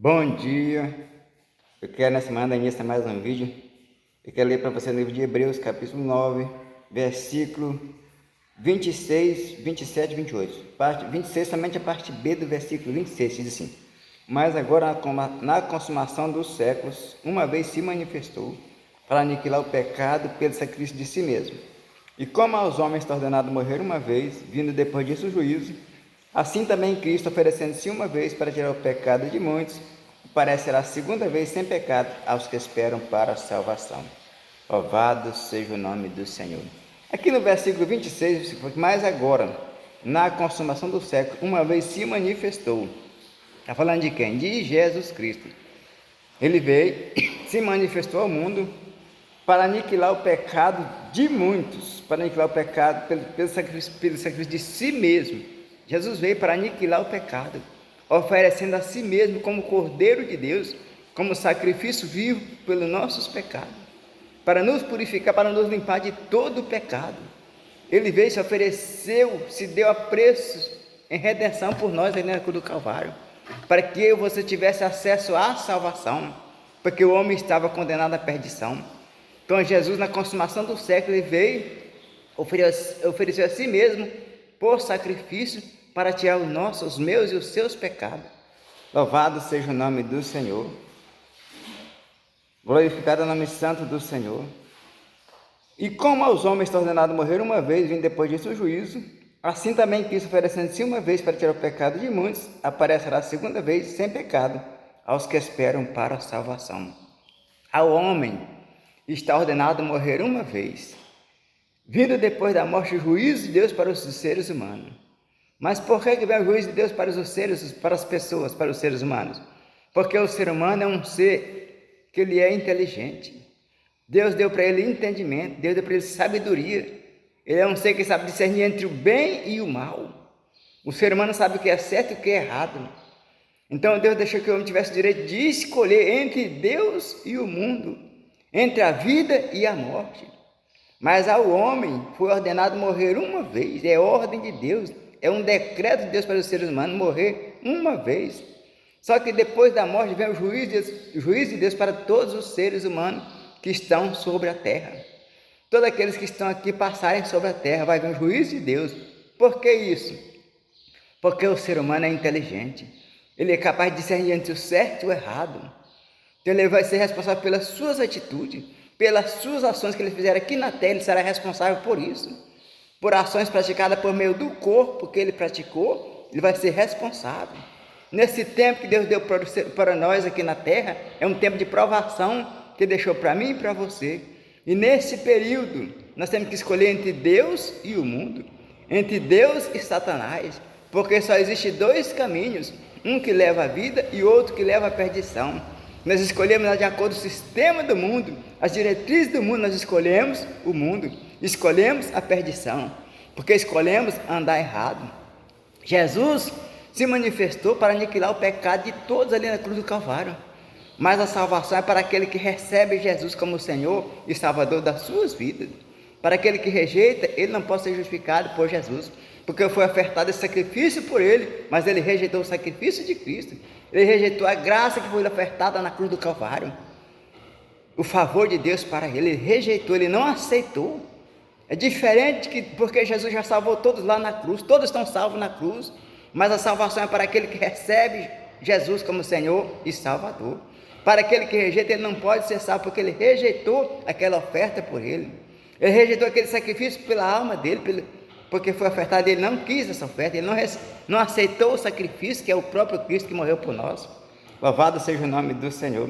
Bom dia, eu quero nessa semana iniciar mais um vídeo. Eu quero ler para você no livro de Hebreus, capítulo 9, versículo 26, 27 e 28. Parte 26, somente a parte B do versículo 26, diz assim: Mas agora, na consumação dos séculos, uma vez se manifestou para aniquilar o pecado pelo sacrifício de si mesmo. E como aos homens está ordenado morrer uma vez, vindo depois disso o juízo, assim também Cristo, oferecendo-se uma vez para tirar o pecado de muitos, aparecerá a segunda vez sem pecado aos que esperam para a salvação. Louvado seja o nome do Senhor. Aqui no versículo 26, mas agora, na consumação do século, uma vez se manifestou. Está falando de quem? De Jesus Cristo. Ele veio, se manifestou ao mundo para aniquilar o pecado de muitos, para aniquilar o pecado pelo sacrifício de si mesmo. Jesus veio para aniquilar o pecado, oferecendo a si mesmo como Cordeiro de Deus, como sacrifício vivo pelos nossos pecados, para nos purificar, para nos limpar de todo o pecado. Ele veio, se ofereceu, se deu a preço em redenção por nós ali na cruz do Calvário, para que eu e você tivesse acesso à salvação, porque o homem estava condenado à perdição. Então Jesus, na consumação do século, ele veio, ofereceu a si mesmo por sacrifício para tirar os meus e os seus pecados. Louvado seja o nome do Senhor. Glorificado é o nome santo do Senhor. E como aos homens está ordenado morrer uma vez, vindo depois disso o juízo, assim também Cristo, oferecendo-se uma vez para tirar o pecado de muitos, aparecerá a segunda vez sem pecado aos que esperam para a salvação. Ao homem está ordenado morrer uma vez, vindo depois da morte o juízo de Deus para os seres humanos. Mas por que vem o juízo de Deus para as pessoas, para os seres humanos? Porque o ser humano é um ser que ele é inteligente. Deus deu para ele entendimento, Deus deu para ele sabedoria. Ele é um ser que sabe discernir entre o bem e o mal. O ser humano sabe o que é certo e o que é errado. Então Deus deixou que o homem tivesse o direito de escolher entre Deus e o mundo, entre a vida e a morte. Mas ao homem foi ordenado morrer uma vez, é ordem de Deus, é um decreto de Deus para os seres humanos morrer uma vez. Só que depois da morte vem o juízo de Deus para todos os seres humanos que estão sobre a terra. Todos aqueles que estão aqui passarem sobre a terra, vai vir o juízo de Deus. Por que isso? Porque o ser humano é inteligente, ele é capaz de discernir entre o certo e o errado. Então ele vai ser responsável pelas suas atitudes, pelas suas ações que ele fizer aqui na terra, ele será responsável por isso. Por ações praticadas por meio do corpo que ele praticou, ele vai ser responsável. Nesse tempo que Deus deu para nós aqui na terra, é um tempo de provação que deixou para mim e para você. E nesse período, nós temos que escolher entre Deus e o mundo, entre Deus e Satanás, porque só existe dois caminhos, um que leva à vida e outro que leva à perdição. Nós escolhemos de acordo com o sistema do mundo, as diretrizes do mundo, nós escolhemos o mundo, escolhemos a perdição, porque escolhemos andar errado. Jesus se manifestou para aniquilar o pecado de todos ali na cruz do Calvário, mas a salvação é para aquele que recebe Jesus como Senhor e Salvador das suas vidas. Para aquele que rejeita, ele não pode ser justificado por Jesus, porque foi ofertado esse sacrifício por ele, mas ele rejeitou o sacrifício de Cristo, ele rejeitou a graça que foi ofertada na cruz do Calvário, o favor de Deus para ele rejeitou, ele não aceitou. É diferente porque Jesus já salvou todos lá na cruz, todos estão salvos na cruz, mas a salvação é para aquele que recebe Jesus como Senhor e Salvador. Para aquele que rejeita, ele não pode ser salvo, porque ele rejeitou aquela oferta por ele, ele rejeitou aquele sacrifício pela alma dele, porque foi ofertado, ele não quis essa oferta, ele não aceitou o sacrifício, que é o próprio Cristo que morreu por nós. Louvado seja o nome do Senhor.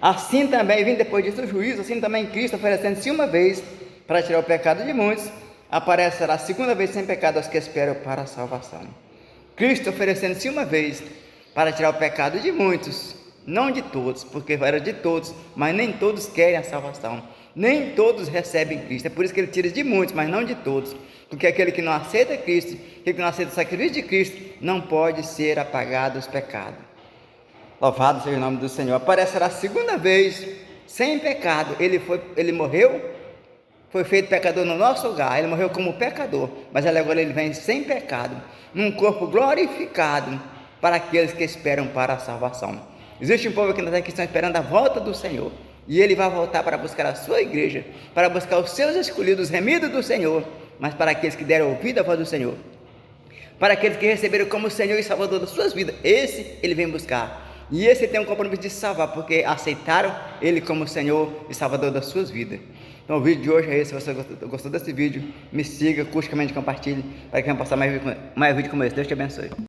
Assim também, vindo depois disso o juízo, assim também Cristo, oferecendo-se uma vez para tirar o pecado de muitos, aparecerá a segunda vez sem pecado aos que esperam para a salvação. Cristo oferecendo-se uma vez para tirar o pecado de muitos, não de todos, porque era de todos, mas nem todos querem a salvação, nem todos recebem Cristo. É por isso que ele tira de muitos, mas não de todos, porque aquele que não aceita Cristo, aquele que não aceita o sacrifício de Cristo, não pode ser apagado os pecados. Louvado seja o nome do Senhor. Aparecerá a segunda vez sem pecado. Ele morreu, foi feito pecador no nosso lugar, ele morreu como pecador, mas agora ele vem sem pecado, num corpo glorificado, para aqueles que esperam para a salvação. Existe um povo aqui na terra que estão esperando a volta do Senhor, e Ele vai voltar para buscar a sua igreja, para buscar os seus escolhidos, remidos do Senhor, mas para aqueles que deram ouvido à voz do Senhor, para aqueles que receberam como Senhor e Salvador das suas vidas, esse Ele vem buscar. E esse tem um compromisso de salvar, porque aceitaram Ele como Senhor e Salvador das suas vidas. Então o vídeo de hoje é esse. Se você gostou desse vídeo, me siga, curte, comente, compartilhe, para que eu possa mais vídeo como esse. Deus te abençoe.